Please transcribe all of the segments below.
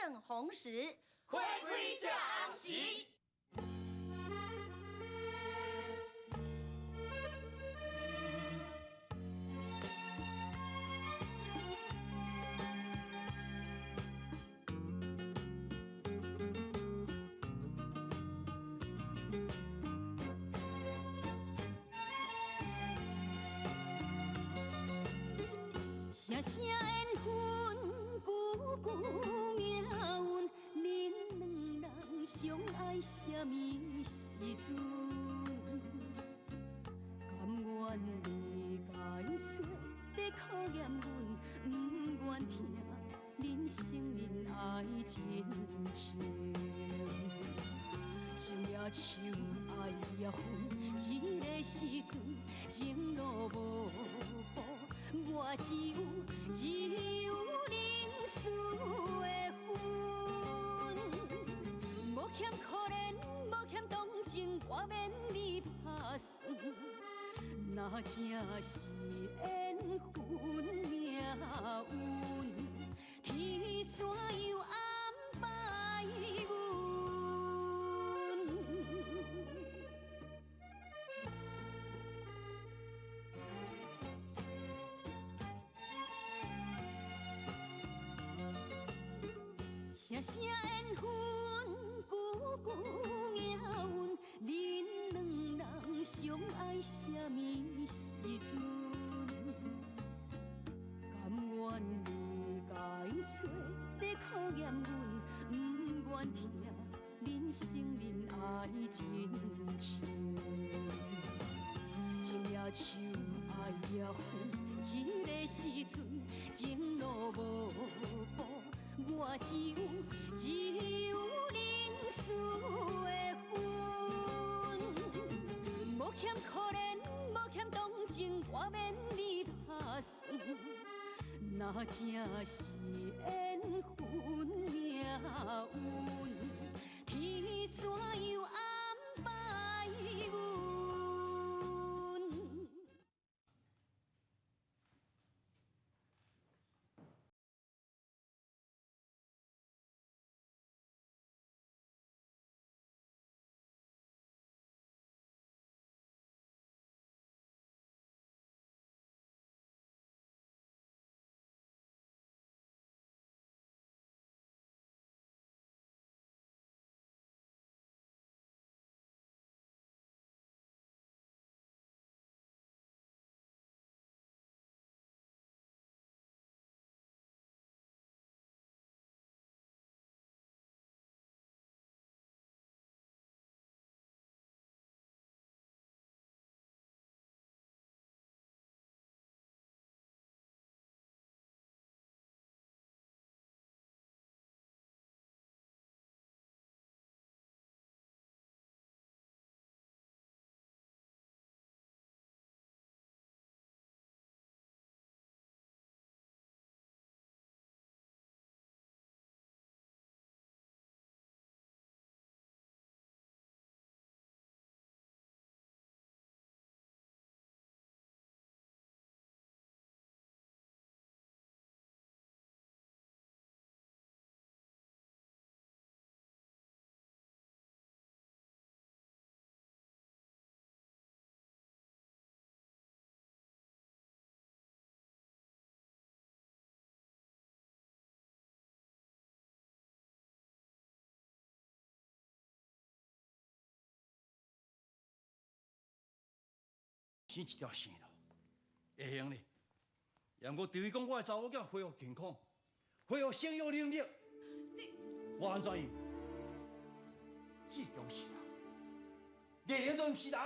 盛红时，回归正时。声声缘分，句句命运，恁两人相爱什么时阵？甘愿离解说在考验阮，不愿听恁承认爱真情。情也深，爱也分，一个时阵情路无步。我只有认输的份，无欠可怜，无欠同情，我免你打算。那正是缘分命运，天怎样安排阮？声声缘分，句句命运，恁两人相爱什么时阵？甘愿离解说在考验阮，不愿听恁承认爱真情。情也深，爱也分，一个时阵情路无步。我只有认输的份，无欠可怜，无欠同情，我免你打算。那正是缘分命运，天怎样安排阮？生一条生咯，会用哩。然后对伊讲，我的查某囝恢复健康，恢复生育能力，我安怎样？志强是人，烈阳都毋是人。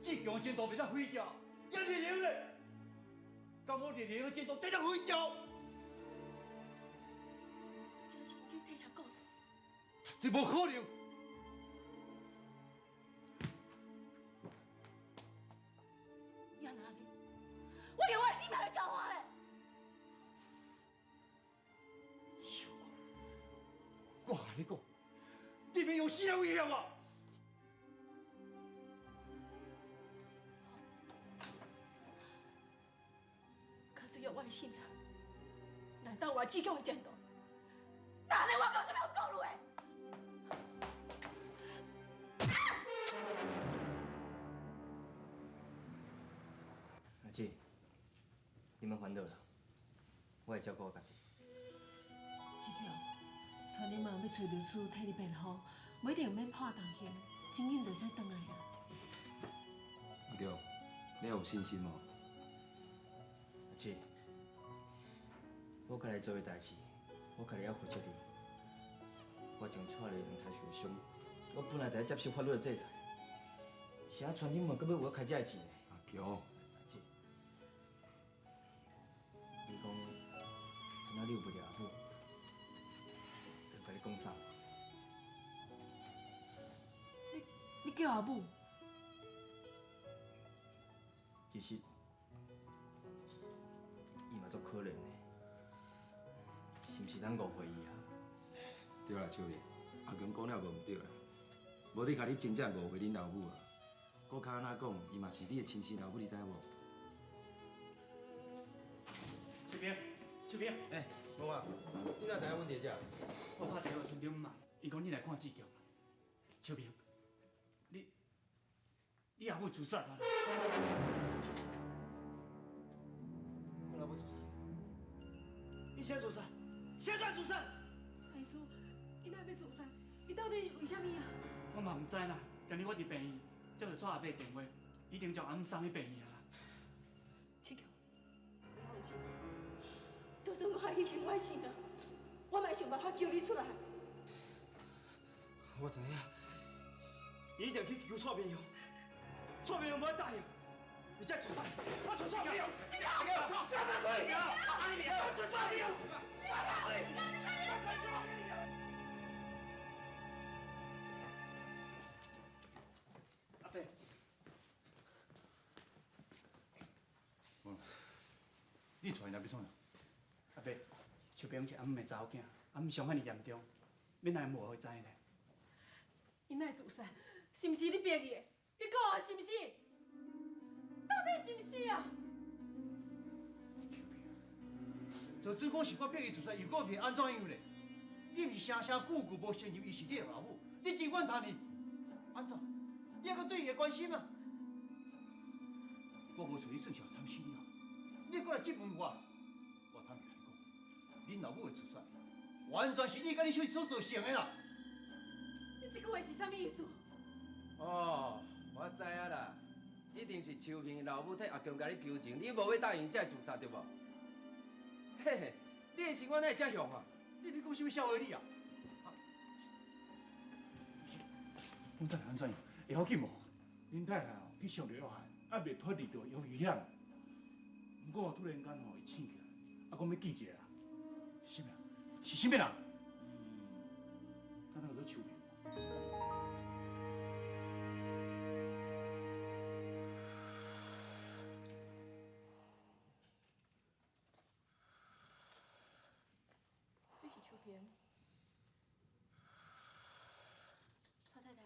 志强前途袂当毁掉，也烈阳咧，敢我烈阳的前途得当毁掉？真是去替车告诉，绝对无可能。要哪里？我用我的性命来交换嘞！我甲你讲，你免用死来威胁我。可是用我的性命来当我志强的前途，那安尼我讲什么好讲落的？阿姐，你们烦恼啦，我会照顾我家己。志强，带你妈要找律师替你辩护，不一定免破重刑，真紧就使转来啊。阿强，你有信心无？阿姐，我家己做的代志，我家己要负责任。我从错的阳台受伤，我本来就要接受法律的制裁，啥传你们搁要有我开这个钱呢？阿强，阿姐，你讲，今仔你有不了阿母，就甲你讲啥？你叫阿母？其实，伊嘛足可怜的，是毋是咱误会伊啊？对啦，秋明，阿强讲了无毋对啦，无你家己真正误会恁老母啊。搁较安怎讲，伊嘛是你的亲生老母，你知影无？秋萍，秋萍，妈妈，你哪知影阮伫遮？我打电话寻你妈，伊讲你来看志强。秋萍，你阿母自杀啊啦！我老母自杀，伊谁自杀？谁在自杀？大叔，伊哪要自杀？伊到底为虾米啊？我嘛毋知啦，今日我伫病院，接到蔡阿伯电话，一定将阿母送去病院啊啦。志强，你放心，就算我牺牲我的性命，我嘛会想办法救你出来。我知影，伊一定去求蔡明勇，蔡明勇无答应，伊才自杀。我找蔡明勇，干嘛可以啊？阿你别我找蔡明勇，阿伯，你出来那要创啥？阿伯，秋萍是阿母的查某囝，阿母伤遐尼严重，免让人无会知呢。伊哪会自杀？是毋是你逼伊的？你讲啊，是毋是？到底是毋是啊？就只讲是我逼伊自杀，又个是安怎样咧？你毋是声声句句无承认伊是你的老母，你真怨叹伊，安怎？你还阁对伊会关心啊？我无找你算是惨死了，你过来质问我，我坦白来讲，恁老母会自杀，完全是你甲你小姨所造成的啦。你这句话是啥物意思？哦，我知影啦，一定是秋萍老母替阿强甲你求情，你无要答应，才会自杀对无？嘿嘿，你的生活哪会这样啊？你讲什么笑话你啊？阮太太安怎样？会好紧无？恁太太哦去上着药海，还未脱离到有危险。不过突然间吼，伊醒起来，讲要记者啊。什么？是什么人？敢若有在手边。你是秋萍。蔡太太，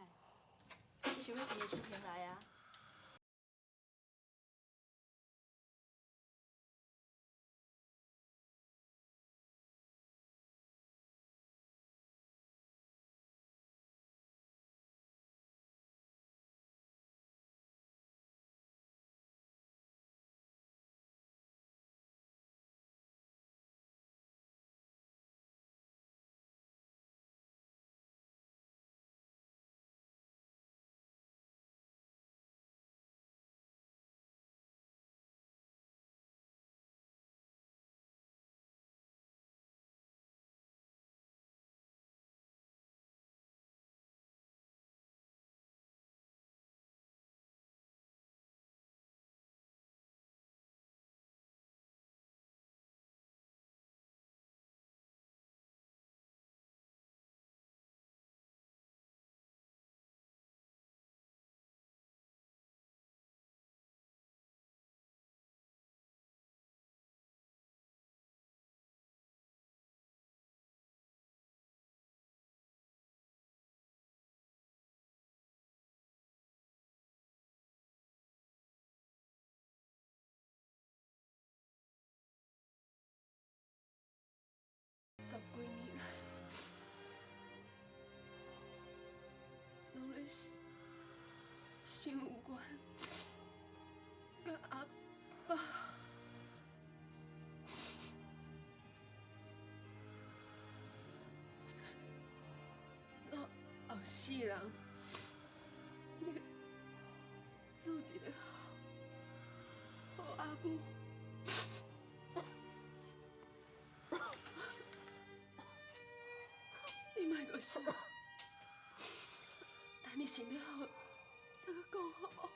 你想要跟着秋萍来啊？世人，你做一个好阿母。你莫个想，等你身体好，再去讲好无？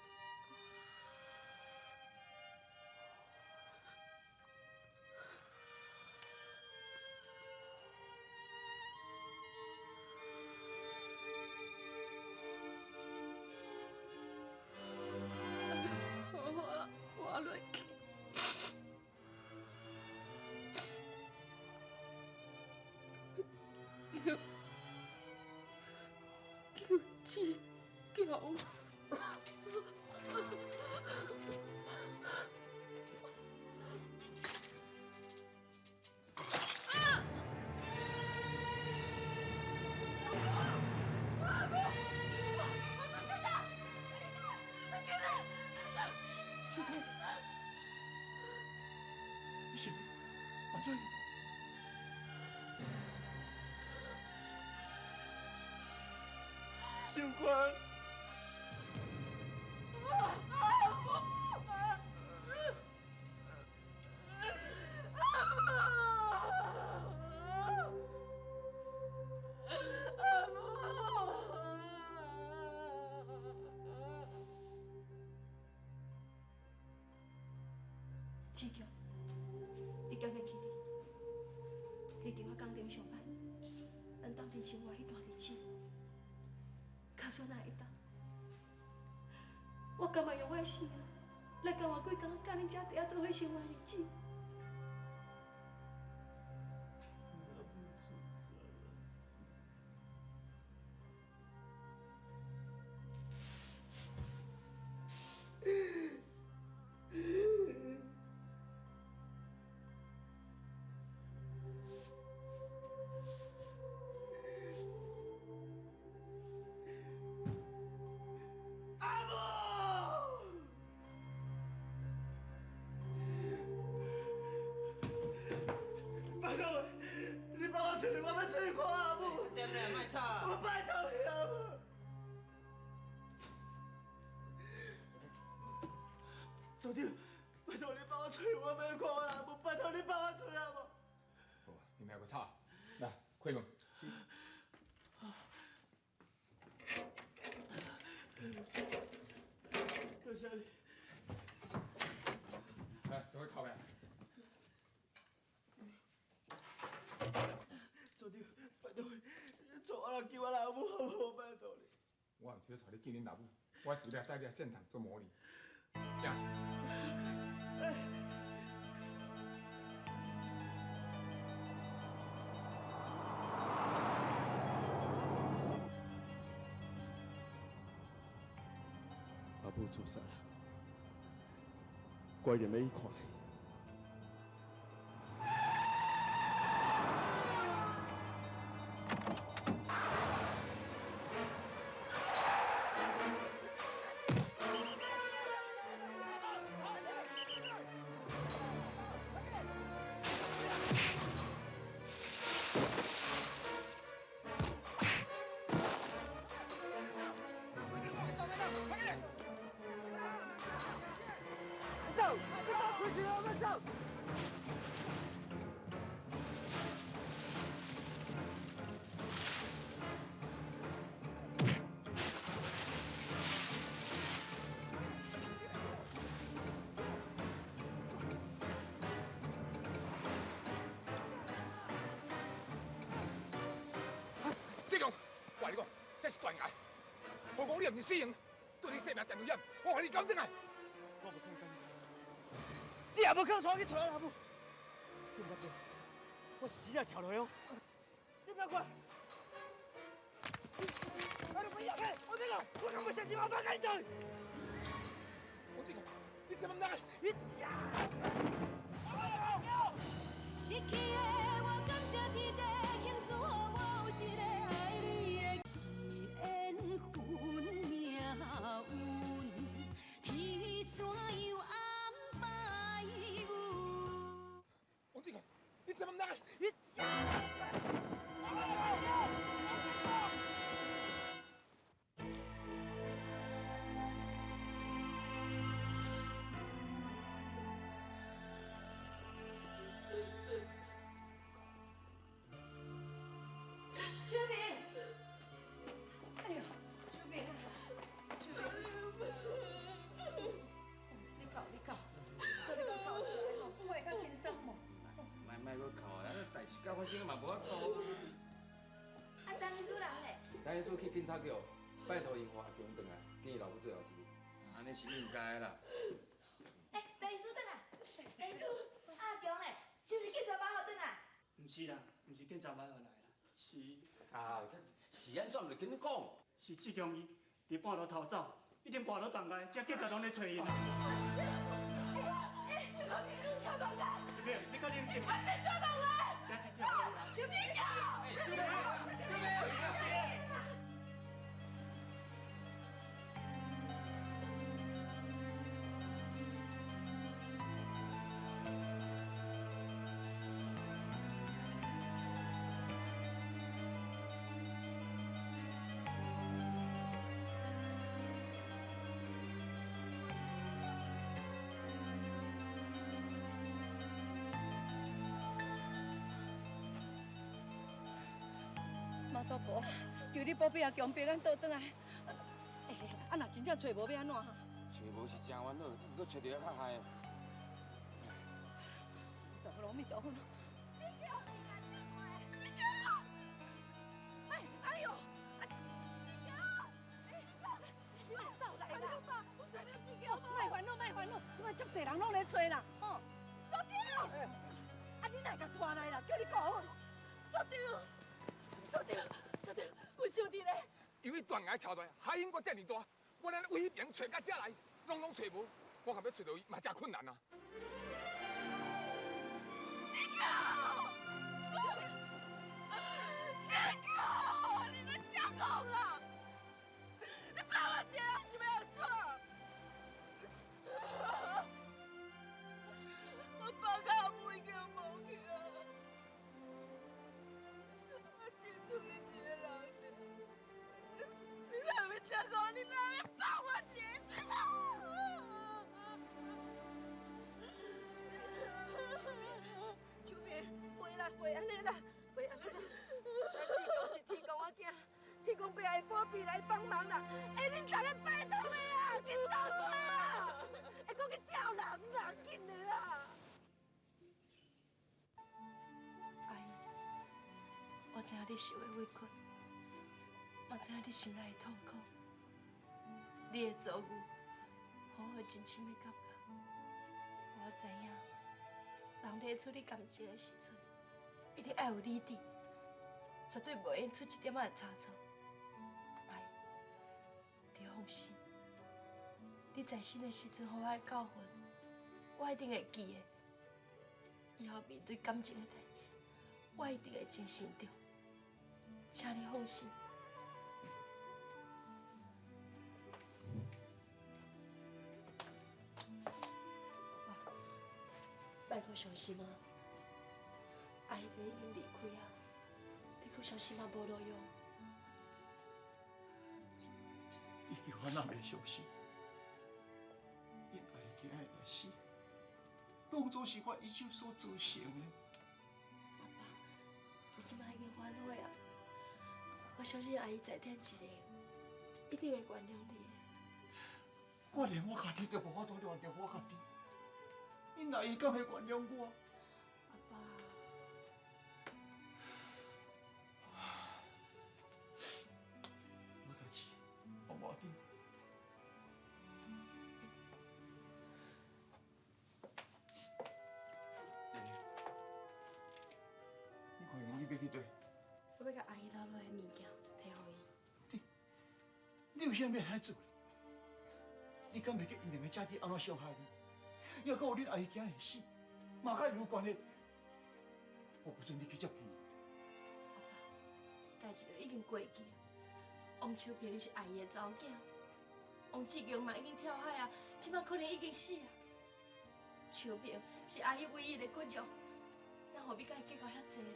活落去。叫志强。是，阿俊，相关。志强，你敢会记哩？你伫我工厂上班，咱斗阵生活迄段日子，卡算哪会当？我甘愿用我的生命来交换几工甲恁遮底下做伙生活日子。拜托，你帮我出去，我要出去看阿母。点了，莫吵。我拜托你阿母。组长，拜托你帮我出去，我要看我阿母。拜托你帮我出去阿母。好啊，你莫个吵，来开门。多谢你。来，做伙靠边。组长，拜托你，做我来救我阿母好不好？拜托你。我唔是要带你见恁老母，我是为了带你来现场做模拟。行。阿母自杀了，我一定要去看伊。志强，我你讲，这是断崖。何况你又唔是死人，对你性命真危险，我还你讲真啊！我不可能干你，你也不可能带我去找我阿母。你不要过，我是直接跳落去哦。你不要过来！你不要看，我这个，我可不相信我爸干你。我志强，你怎么拿？你呀！失去的我感谢天地倾诉，予我有一个爱你的是缘分命运，天怎样安排阮？我志强，你怎么拿？你呀！发生嘛无法度。啊，陈医师人嘞？陈医师去警察局，拜托因换阿强转来，见伊老母最后一面。安尼是应该啦。陈医师转来，陈医师，阿强嘞，是不是去查某号转来？毋是啦，毋是警察买回来啦，是啊，是安怎唔跟你讲？是志强伊伫半路逃走，已经半路断来，遮警察拢咧找伊啦。这个你是跳动的，你较冷静。我真跳动的，遮一条而已啦。就这样。妈祖婆，求你保庇阿强平安倒转来。啊，若真正找无要安怎？找无是真烦恼，不过找到较害。大佛阿弥陀佛。哎呦！卖烦恼，卖烦恼，即摆足侪人拢咧找啦，吼！组长，啊你哪甲带来啦？叫你讲。组长，阮兄弟咧。因为断崖跳出来，海因阁遮尔大，我咱为迄边找到遮来，拢找无，我含要找到伊嘛真困难啊。杰哥，你们讲好了，你把我接上是没有错。我放假每个无去啊，我记住你一个人，你哪会讲好？你哪会放我姐姐吗？秋萍，袂啦，袂安尼啦，袂安尼啦。咱志强是天公仔囝，天公伯会保庇来帮忙啦。哎，恁大家拜托的啊，紧倒出啊！会搁去吊人啦，紧的啦。阿姨，我知影你受的委屈，我知影你心内的痛苦，你的遭遇，好好真心的感觉。我知影，人提出你感情的时阵，一定爱有理智，绝对袂用出一点仔差错。阿姨，你放心，你在生的时阵，予我的教训，我一定会记的。以后面对感情的代志，我一定会真慎重，请你放心。爸，别阁伤心啊！阿姨都已经离开啊，你阁伤心嘛无路用。伊叫我哪袂伤心？因爱囝的来死，拢总是我一手所造成的。阿爸，你即摆已经反悔啊！我相信阿姨在天一日，一定会原谅你的。我连我家己都无法度原谅我家己，因阿姨敢会原谅我？阿爸，我代志，我无要紧。你看你要去倒？我要甲阿姨留落的物件摕互伊。你有啥要安做？你敢袂记因两个姐弟安怎伤害你？也搁有恁阿姨囝会死，嘛甲有关系。我不准你去接近伊。阿爸，代志都已经过去啊。王秋平是阿姨的查某囝，王志强嘛已经跳海啊，即摆可能已经死啊。秋平是阿姨唯一的骨肉，咱何必甲伊计较遐济咧？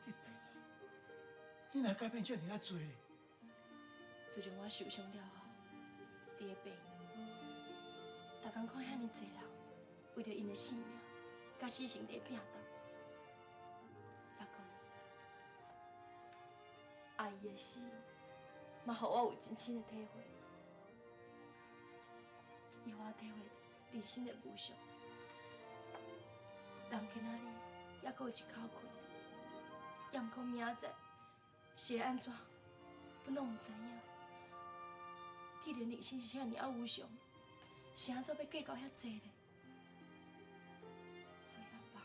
你病了，你哪改变遮尔啊多咧？自从我受伤了后，伫个病院，逐工看遐尼济人为着因的性命，甲死神在拼斗。也讲，阿姨的死，嘛，互我有真深的体会。以后我体会到人生的无常，人今仔日还阁有一口气，也毋过明仔载是会安怎，阮拢毋知影。既然人生是遐尔无常，是安怎要计较遐济呢？所以阿爸，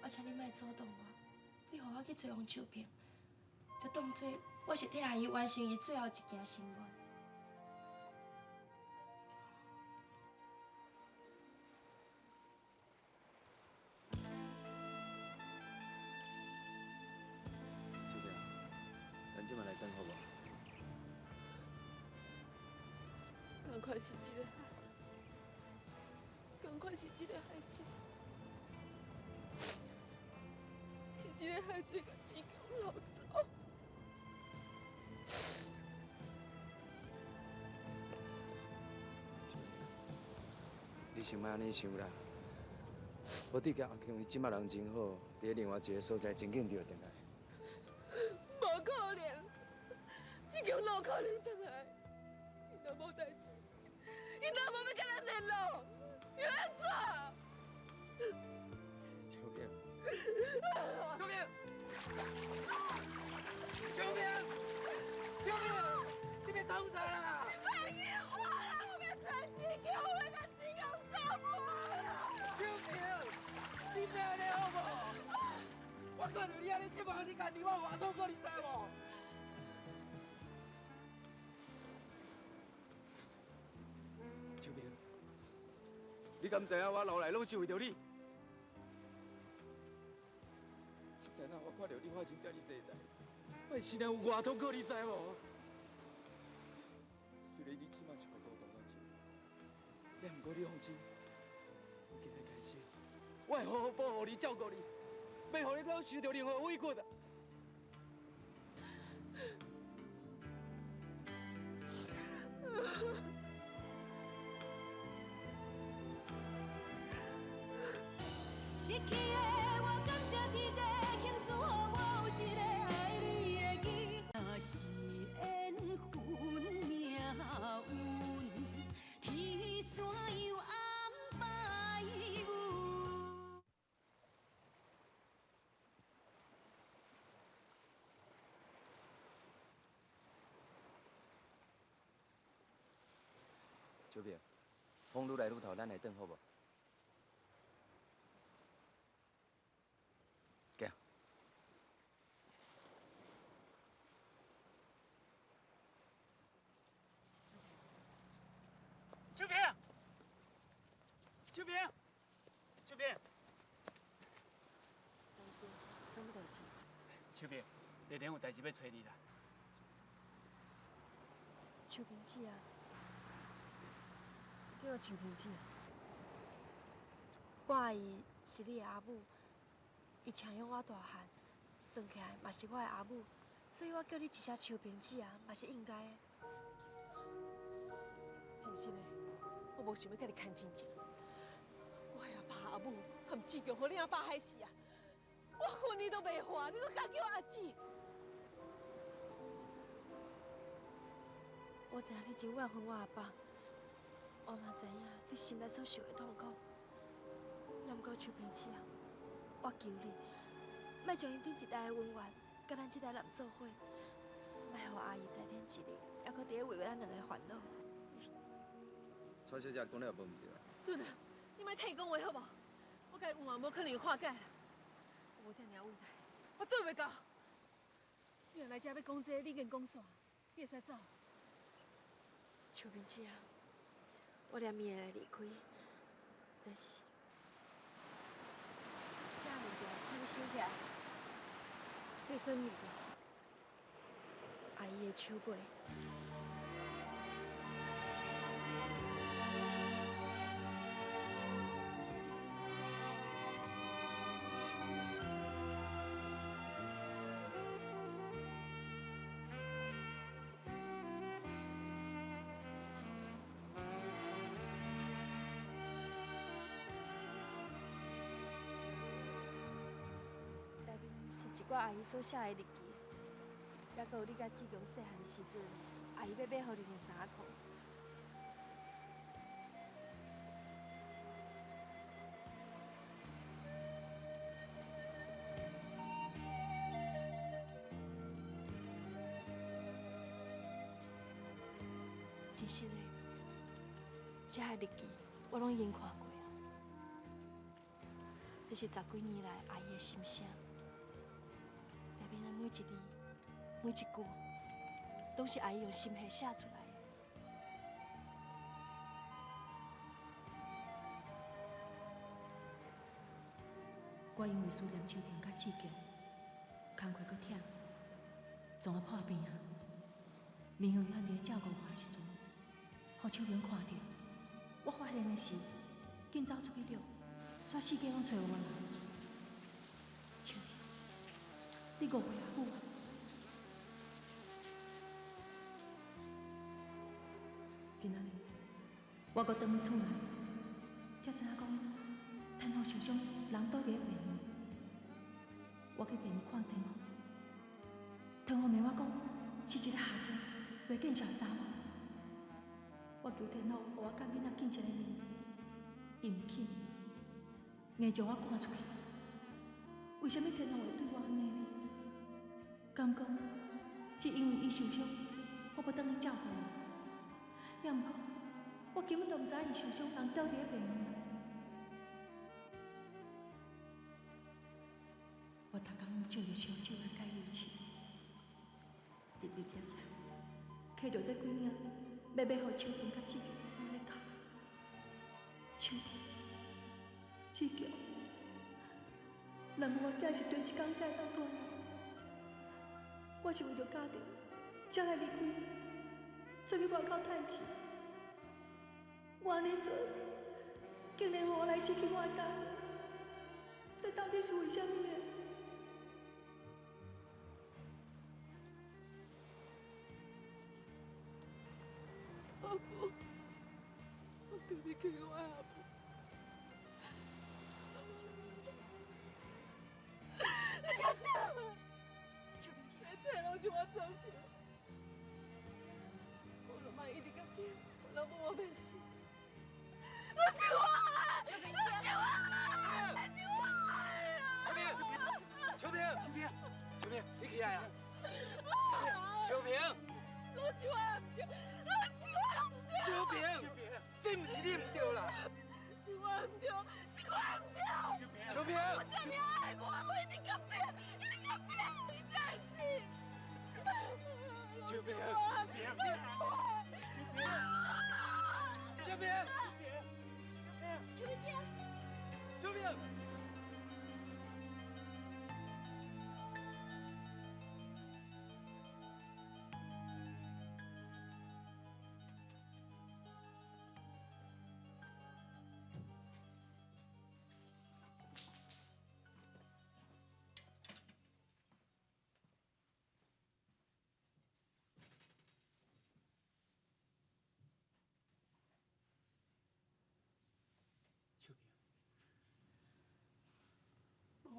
我请你莫阻挡我，你互我去找王秋萍，就当作我是替阿姨完成伊最后一件心愿。秋萍，咱即摆来等好无？赶快是这个海，赶快是这个海水，是这个海水甲志强捞走。你先莫安尼想啦，我对甲阿强伊即摆人真好，伫另外一个所在真紧就会回来。无可能，志强哪有可能回来？伊若无代志，伊若无要甲咱联络，要安怎？秋萍，秋萍，秋萍，秋萍，你别冲啥啦！别去我啦！我要找志强，我要甲志强走啦！秋萍，你别安尼好无？我看到你安尼即摆，你家离我偌痛苦，你知无？秋萍，你敢知影我后来拢是为着你？现在我看到你发生这么济代志，我的心内有偌痛苦，你知无？虽然你即摆是互我当我亲，但毋过你放心，从今日开始，我会好好保护你、照顾你，袂互你再受到任何委屈啊！失去的我感谢天地倾诉，予我有一个爱你的囡。若是缘分命运，天怎样安排阮？秋萍，风愈来愈透，咱来转好无？行。秋萍，秋萍，秋萍，老师，什么代志？秋萍，丽玲有代志要找你啦。秋萍姐啊，叫我秋萍姐。我阿姨是你的阿母，伊请养我大汉，算起来嘛是我的阿母，所以我叫你一声秋萍姐啊，嘛是应该的。真是嘞，我无想要甲你牵真情。我的阿爸阿母含志强，互你阿爸害死啊！我恨你都袂还，你都敢叫我阿姊？我知影你真怨恨我阿爸，我嘛知影你心内所受的痛苦。也毋过秋萍姐啊，我求你，莫将因顶一代的恩怨，甲咱这代人做伙，莫互阿姨在天一日，还阁伫咧为咱两个烦恼。蔡小姐讲了无毋对啊。准啊，你莫替讲话好无？我甲伊有嘛无可能会化解啦。我无遮尔问题，我对袂到。你若来遮要讲这个，你已经讲煞，你会使走。秋萍姐啊，我连命会来离开，但是这物件，请你收起来。这什物件？阿姨的手背。是一寡阿姨所写的日记，也阁有你甲志强细汉时阵，阿姨要买互恁的衫裤。真实的，这个日记我拢已经看过啊。这是10几年来阿姨的心声，内面的每一字、每一句，都是阿姨用心血写出来的。我因为思念秋萍甲志强，工课搁忝，总要破病啊。面向咱伫咧照顾我的时阵，互秋萍看到，我发现的是，紧走出去了，煞四界拢找我啦。秋萍，你误会阿母啊？今仔日，我搁转去厝内，才知影讲，天后受伤，人倒伫咧病院。我去病院看天后，天后问我讲，是一个下贱、袂见识的查某。我求天后，互我甲囡仔见一个面，伊毋肯，硬将我赶出去。为什么天后会对我安尼呢？敢讲是因为伊受伤，我要转去照顾伊？也毋过，我根本就毋知伊受伤，人倒伫咧病院。我逐工借着烧酒来解忧愁，日日夜夜，摕着这几领，要互秋萍甲志强的衫来哭。秋萍，志强，若无我囝是第一工才会当大人，我是为着家庭才来离开，出去外口趁钱。我安尼做，竟然互我来失去我的家庭，这到底是为什么呢？阿母，我对不起我阿母。你干啥？你听我就我做啥？我若莫一直甲惊，我老母我袂死。我是我啊！秋萍，是我啊！是我啊！秋萍，秋萍，你起来啊！秋萍，拢是我唔对，拢是我唔对。秋萍，这不是你唔对啦，是我唔对，是我唔对。秋萍，我这么爱我，我一定甲变，一定甲变，你真是。秋萍，秋萍，秋萍。我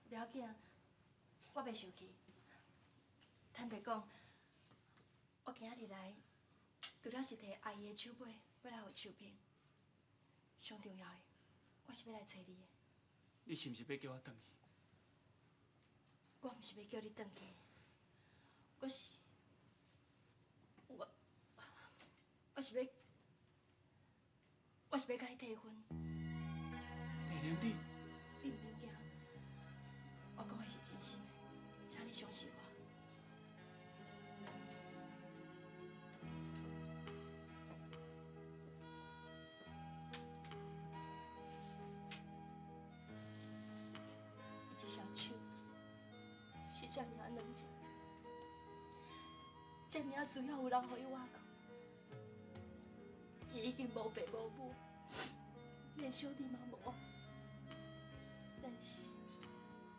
不要紧啊，我袂生气。坦白讲，我今仔日来，除了是摕阿姨的手尾要来互秋萍，上重要的，我是要来找你的。你是毋是要叫我转去？我毋是要叫你转去，我是要甲你退婚。丽玲，你唔免惊，我讲的是真心的，请你相信我。伊一双手是这么冷静，这么需要有人互伊挖苦。伊已经无爸无母，连兄弟嘛无，但是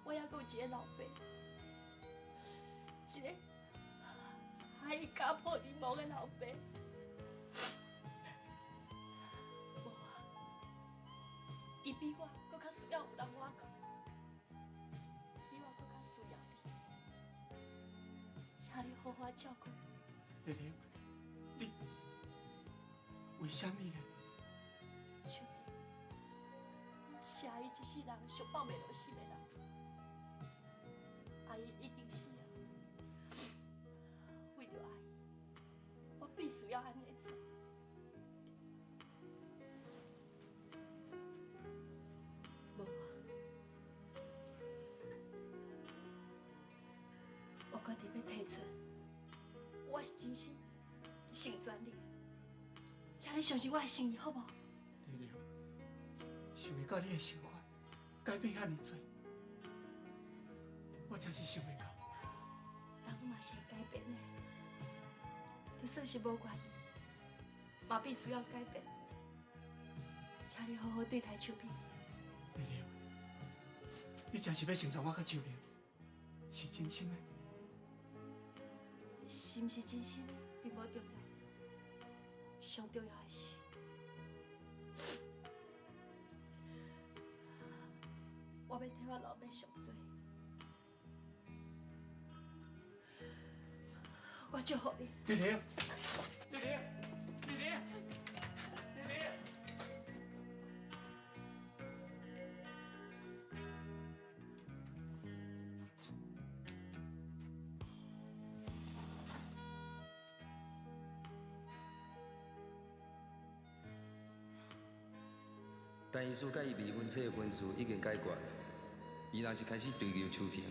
我还阁有一个老爸，一个害伊家破人亡的老爸。无啊，伊比我阁较需要有人挖苦，比我阁较需要你，请你好好照顾。丽玲，你为什么呢？秋萍，是阿姨一世人上抱袂落心的人。阿姨已经死啊，需要安尼做。无啊，我决定要提出，我是真心成全你，请你相信我的诚意，好无？丽丽，想要到你的生活改变遐尼多，我真是想袂到。人嘛是会改变的，就算是无愿意，嘛必须要改变。请你好好对待秋萍。丽丽，你真是要成全我甲秋萍，是真心的。是毋是真心的，并无重要，上重要的是，我要替我老爸赎罪。我祝福你。丽丽，丽丽，丽丽，丽丽。但医师甲伊未婚妻的婚事已经解决，伊若是开始追求秋萍，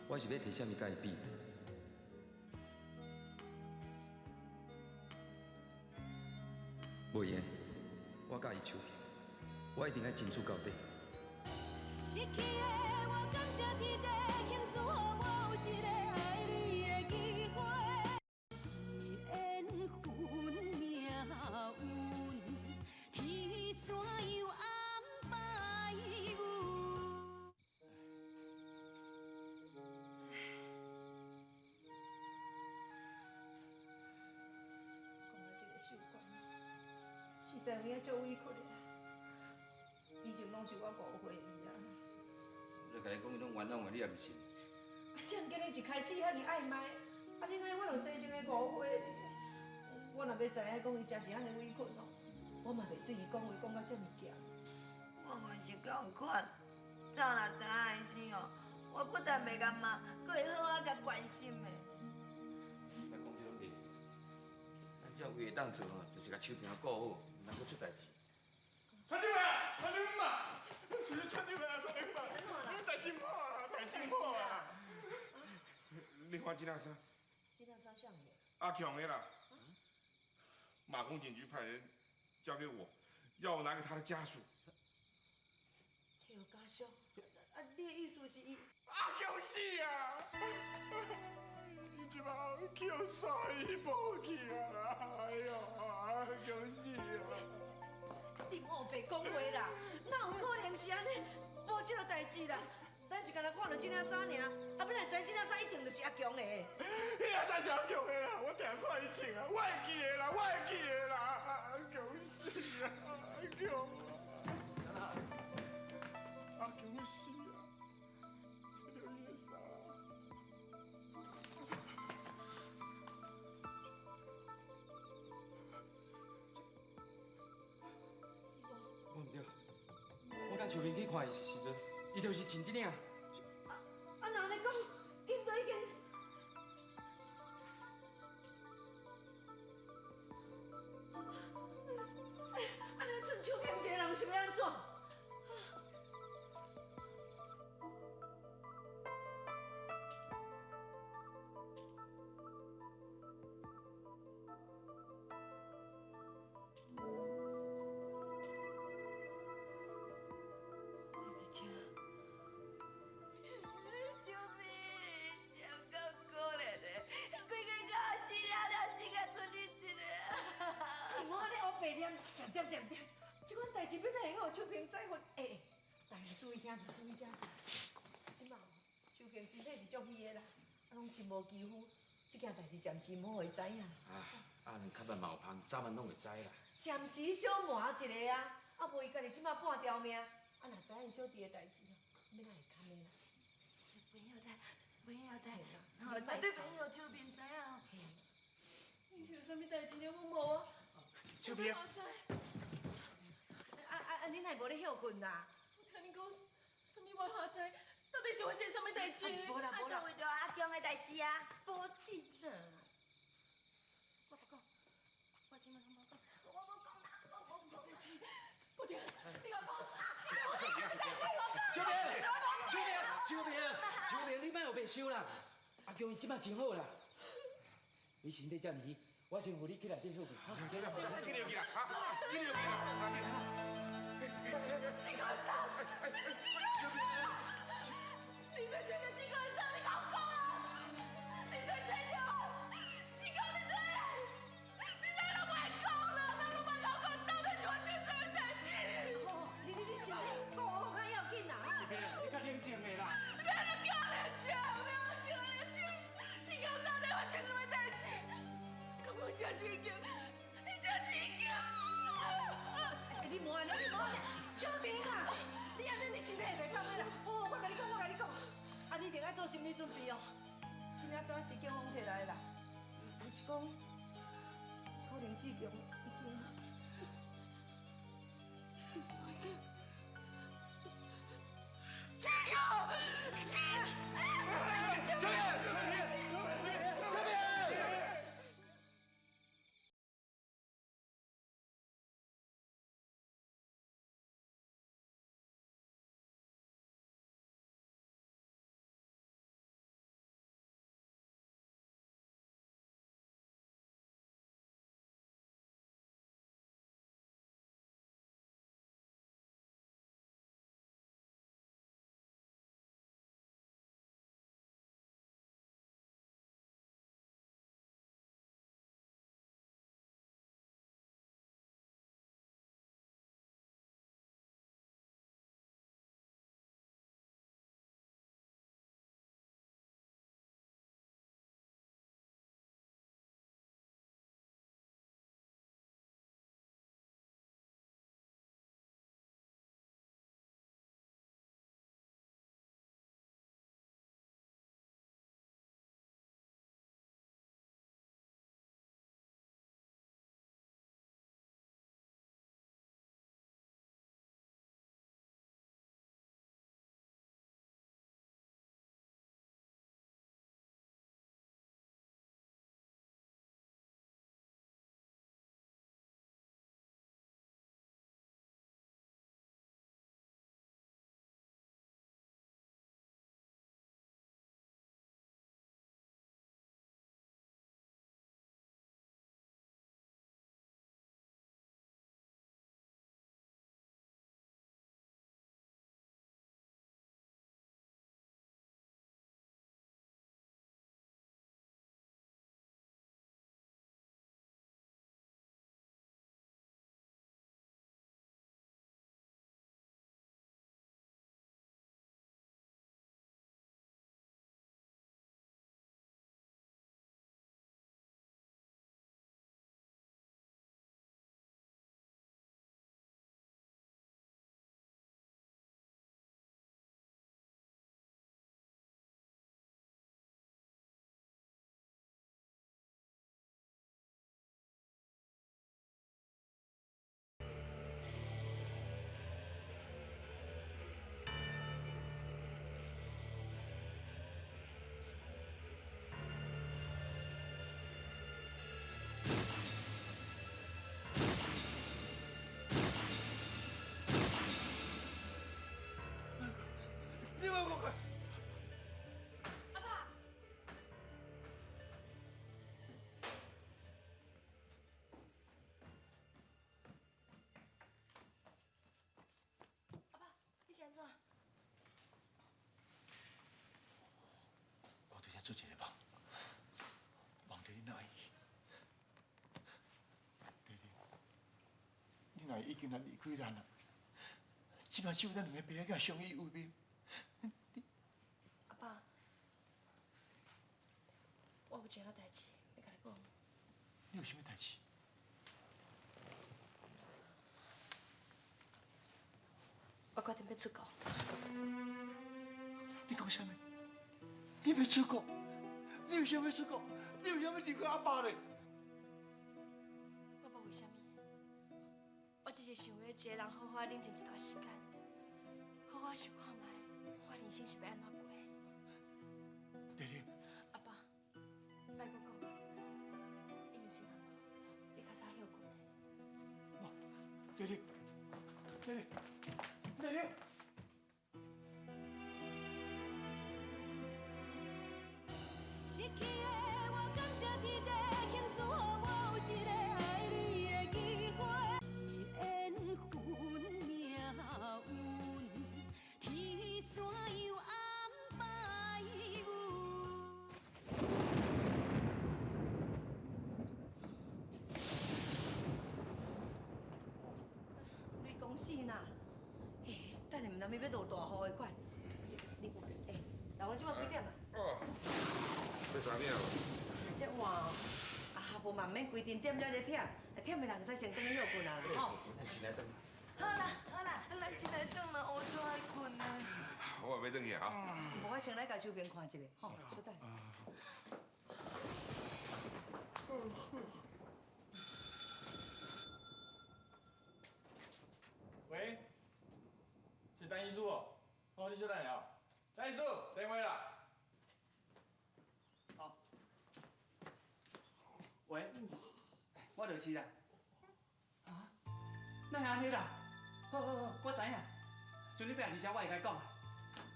我是要摕啥物甲伊比？袂用，我甲伊秋萍，我一定要争取到底。失去的我感谢天地，倾诉予我有一个爱你的机会。是缘分命运，天怎样安排阮？讲到这个秀官，实在有影足委屈的啦。以前拢是我误会伊啊。我甲你讲，伊拢冤枉的，你也毋信。啊，谁人叫你一开始遐尼暧昧？啊，你奈我就生生的误会。我若要知影讲伊真是安尼委屈哦，我嘛袂对伊讲话讲到这么强。我嘛是共款，早若知影的时候，我不但袂甲骂，佫会好好甲关心的。莫讲这种话，咱只要唯会当做吼，就是甲秋萍顾好，毋通佫出代志。传你话啊，传你嘛，是传你话啊，传你嘛，你代志破啦，代志破啦。你看这件衫，这件衫像的。阿强的啦，马公警局派人交给我，要我拿给他的家属。替我家属，啊，你的意思是伊？阿强死啊！你即马叫杀伊无去啊啦！哎呦，阿强死啊！你莫白讲话啦，哪有可能是安尼？无这个代志啦，咱是干那看到这件衫尔，啊，本来知这件衫一定就是阿强的。你也知是阿强的啦，我定看伊穿啊，我会记的啦，我会记的啦，阿强死啊，阿强啊，阿强死啊，这条伊的衫。我毋对，我甲秋萍去看伊时阵，伊就是穿这领。啊，那安尼讲，伊毋就已经……安尼剩秋萍一个人是要安怎？救命！真够可怜的，规个家死了，死甲剩你一个。你莫安尼黑白念，点，这款代志要哪会互秋萍再婚？大家注意听者，注意听者。即马秋萍身体是足虚的啦，拢真无肌肤，这件代志暂时莫互伊知影。啊，两脚嘛有芳，早晚拢会知啦。暂时小瞒一个啊，无伊家己即马半条命，若知影小弟的代志，要哪会堪的啦？朋友知，好，绝对朋友秋萍知影。你是有啥物代志了？阮无啊。秋萍。你哪无咧休困啦？我听你讲，什么我好知，到底是发生什么代志？无啦，为着阿强的代志啊。无定啦。我不讲，秋明，你莫有白想啦。阿强伊即摆真好啦，你身体遮尼，我先扶你去内底休息。对了，紧着去啦，哈，紧着去啦。金刚山，你在前面金刚山，你搞错了！你在前面，金刚你在都卖讲啦，咱都卖讲讲，到底是发生什么代志？你想讲我较要紧啦？你较冷静的啦。你还能叫冷静？不要叫冷静！金刚到底发生什么代志？根本就是一个，你就是一个。你莫安尼，小明啊，你安尼你身体会袂康的啦。我甲你讲，啊，你一定要做心理准备哦。今仔早是警方摕来的啦，就是讲，可能志强已经。做一个梦，梦着你阿姨，弟弟，你阿姨已经来离开咱了，即摆只有咱两个爸仔相依为命。阿爸，我有一件代志要甲你讲。你有啥物代志？我决定要出国。你讲啥物？你要出国？你为啥要出国？你为啥要离开阿爸呢？我无为什么，我只是想要一个人好好冷静一段时间，好好想看卖我人生是要安怎过。弟弟，阿爸，别搁讲了，因为真暗晡，你较早休困的。弟弟，弟弟，弟弟。失去的我感谢天地，倾诉予我有一个爱你的机会。缘分命运，天怎样安排阮？你讲死呐！嘿，等下毋但要落大雨的款。你诶，老王即摆几点啊？哦，要3点了。这晚哦，无嘛免规定点了才忝，忝的人使先转去休困啊，吼。咱先来等。好啦好啦，咱先来转啦，乌怎爱困呢？我也要转去啊。无我先来甲手边看一下，吼，出等。喂，是单医师哦。哦，你小等下。单医师，电话啦。好。喂，我就是啦。啊？哪会安尼啦？好，我知影。春日要来你遮，我会甲伊讲。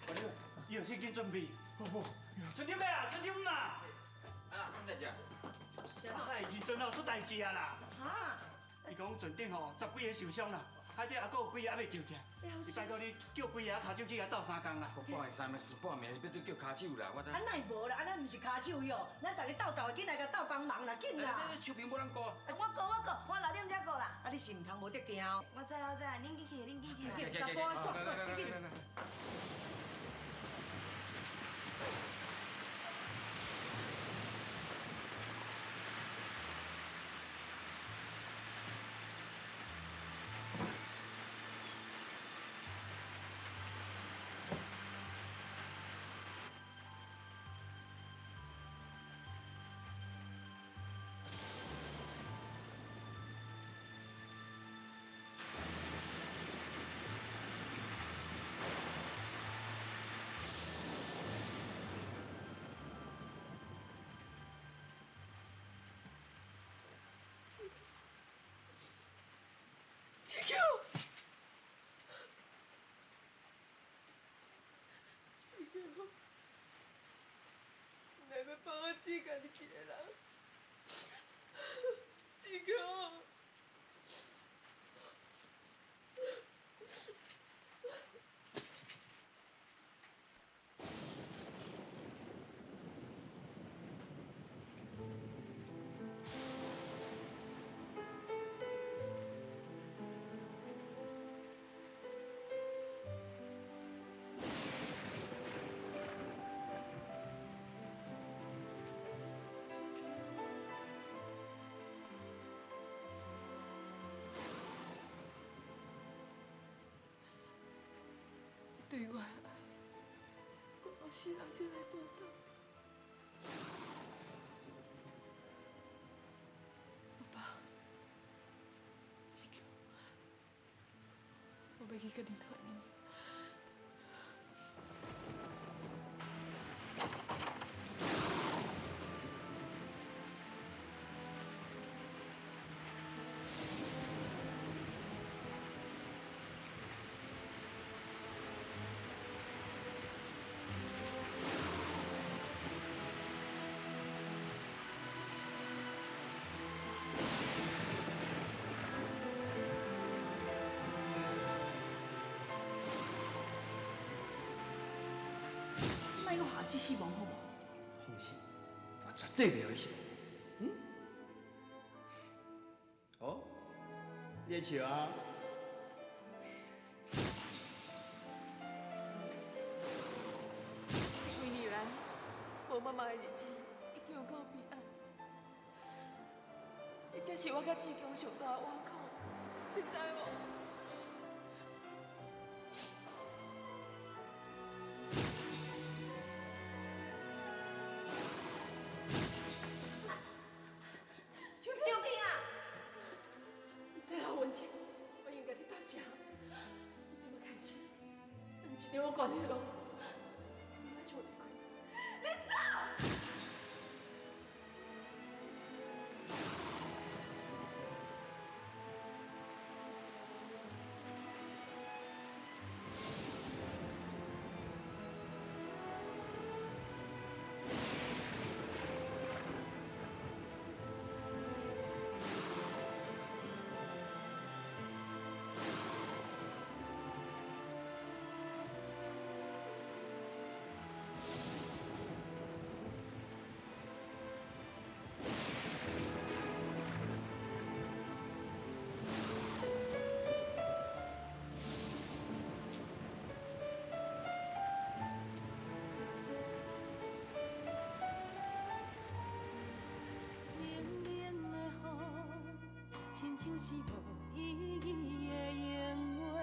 我了，以后先紧准备。好。春日要啦，春日唔啦。啊，什么代志啊？哎，余阵哦出代志啊啦。哈？伊讲船顶吼10几个受伤啦，海底还佫有几个还未救起来。你拜托你叫几个骹手去甲斗3工啦。半夜3暝半暝，要叫骹手啦，我等。安奈无啦，安尼毋是骹手哟，咱大家斗的，紧来甲斗帮忙啦，紧啦。手边无人顾。我顾，我6点才顾啦。啊，你是毋通无得定哦。我知，恁紧去，恁紧去。来。志强，你要帮我志家己一个人，志强。对我的爱，我死人才来报答。爸爸，志强，我要去跟你团圆。卖我下次死亡好无？放心，我绝对袂会死。哦，你会笑啊？这几年来，无妈妈的日子已经有够悲哀，伊才是我甲志强上大的碗口，你知无？救命啊！你使好温情，我应该你搭谢。你这么开心，咱一定有关系咯。我要求你快，你走！亲像是无意义的闲话，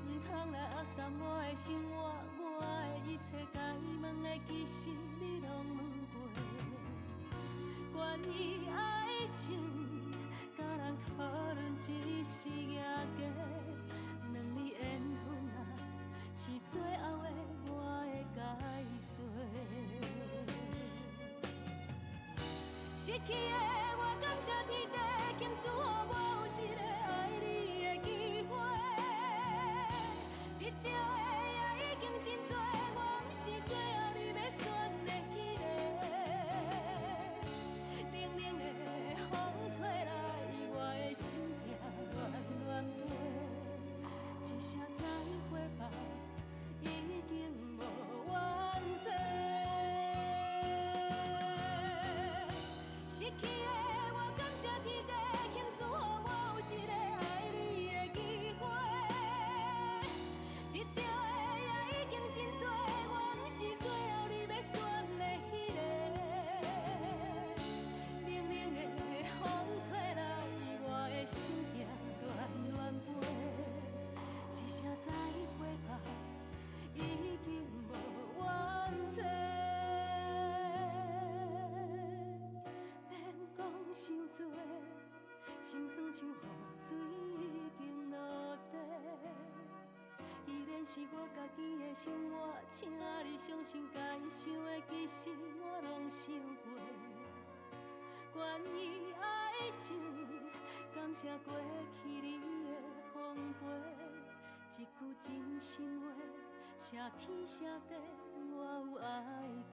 唔通来恶淡我的生活，我的一切该问的，其实你拢问过。关于爱情，甲人讨论只是野价，两字缘分啊，是最后的我的解释。失去的我感谢天地，倾诉予我有一个爱你的机会。得到的也已经真多，我不是最后你要选的迄个。冷冷的风吹来，我的心痛乱乱飞，一声再会吧，已经无缘做。失去的我感谢天地，倾诉予我有一个爱你的机会。得到的也已经真多，我不是最后你要选的迄个。冷冷的风吹来，我的心痛乱乱飞，一声再会吧，已经无缘做。伤多，心酸像雨水已经落地。既然是我家己的生活，请你相信该想的其实我拢想过。关于爱情，感谢过去你的奉陪，一句真心话，谢天谢地我有爱。